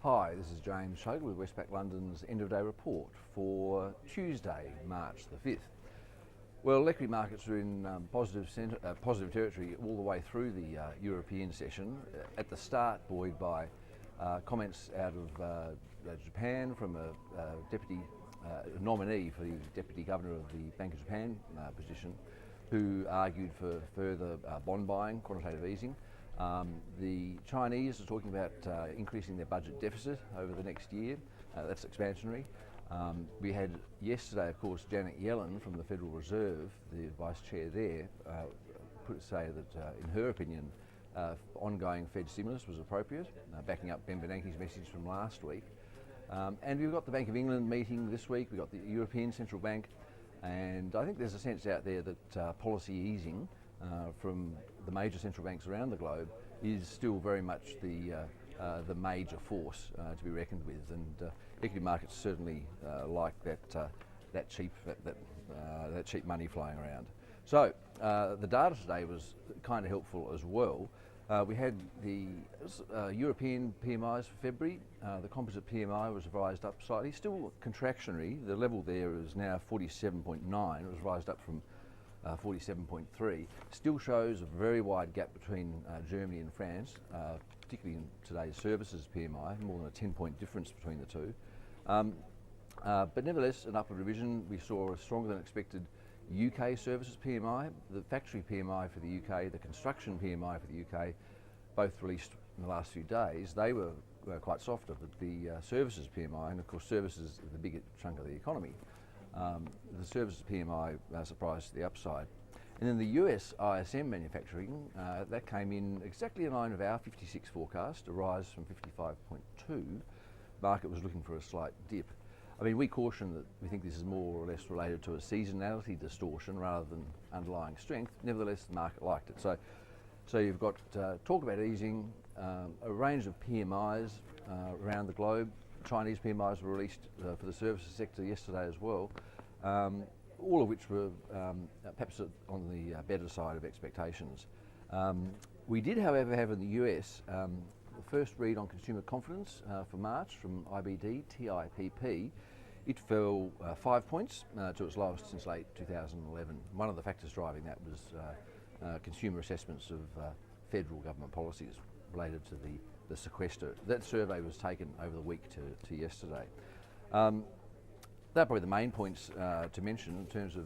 Hi, this is James Shogle with Westpac London's end of day report for Tuesday, March the 5th. Well, equity markets are in positive territory all the way through the European session. At the start, buoyed by comments out of Japan from a deputy nominee for the Deputy Governor of the Bank of Japan position, who argued for further bond buying, quantitative easing. The Chinese are talking about increasing their budget deficit over the next year. That's expansionary. We had yesterday, of course, Janet Yellen from the Federal Reserve, the Vice Chair there, say that in her opinion, ongoing Fed stimulus was appropriate, backing up Ben Bernanke's message from last week. And we've got the Bank of England meeting this week, we've got the European Central Bank, and I think there's a sense out there that policy easing from the major central banks around the globe is still very much the major force to be reckoned with, and equity markets certainly like that cheap money flying around. So the data today was kind of helpful as well. We had the European PMIs for February. The composite PMI was revised up slightly, still contractionary. The level there is now 47.9. It was revised up from 47.3, still shows a very wide gap between Germany and France, particularly in today's services PMI, more than a 10-point difference between the two. But nevertheless, an upward revision. We saw a stronger than expected UK services PMI, the factory PMI for the UK, the construction PMI for the UK, both released in the last few days. They were quite softer, but the services PMI, and of course services is the bigger chunk of the economy, the services PMI surprised to the upside. And then the US ISM manufacturing, that came in exactly in line with our 56 forecast, a rise from 55.2. Market was looking for a slight dip. I mean, we caution that we think this is more or less related to a seasonality distortion rather than underlying strength. Nevertheless, the market liked it. So you've got talk about easing, a range of PMIs around the globe. Chinese PMIs were released for the services sector yesterday as well, all of which were perhaps on the better side of expectations. We did, however, have in the US the first read on consumer confidence for March from IBD, TIPP. It fell 5 points to its lowest since late 2011. One of the factors driving that was consumer assessments of federal government policies related to the sequester. That survey was taken over the week to yesterday. They're probably the main points to mention in terms of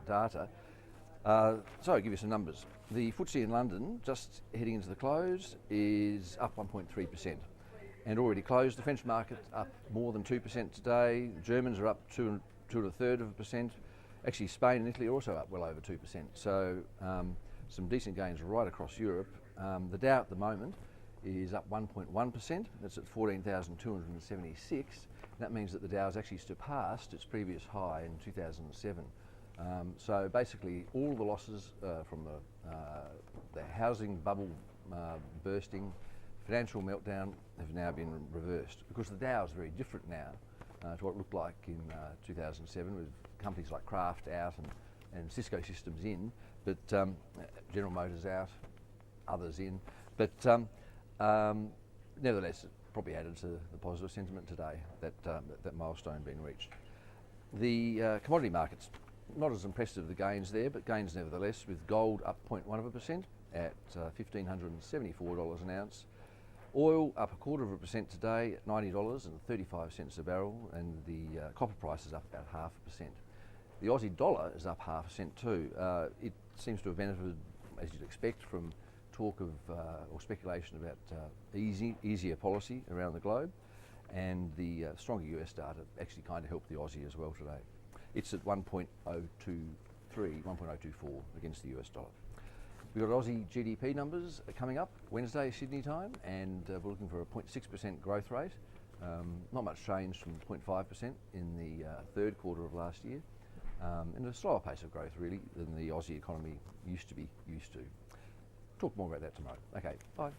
data. So I'll give you some numbers. The FTSE in London, just heading into the close, is up 1.3% and already closed. The French market up more than 2% today. Germans are up 2.33%. Actually, Spain and Italy are also up well over 2%. So some decent gains right across Europe. The Dow at the moment is up 1.1%. That's at 14,276. That means that the Dow has actually surpassed its previous high in 2007. So basically, all the losses from the housing bubble bursting, financial meltdown, have now been reversed. Because the Dow is very different now to what it looked like in 2007, with companies like Kraft out and Cisco Systems in, but General Motors out, others in. But nevertheless, it probably added to the positive sentiment today, that milestone being reached. The commodity markets, not as impressive the gains there, but gains nevertheless, with gold up 0.1% at $1,574 an ounce. Oil up 0.25% today at $90.35 a barrel, and the copper price is up about 0.5%. The Aussie dollar is up 0.5% too. It seems to have benefited, as you'd expect, from talk of or speculation about easier policy around the globe, and the stronger US data actually kind of helped the Aussie as well today. It's at 1.023, 1.024 against the US dollar. We've got Aussie GDP numbers coming up Wednesday Sydney time, and we're looking for a 0.6% growth rate. Not much change from 0.5% in the third quarter of last year, and a slower pace of growth really than the Aussie economy used to be used to. Talk more about that tomorrow. Okay, bye.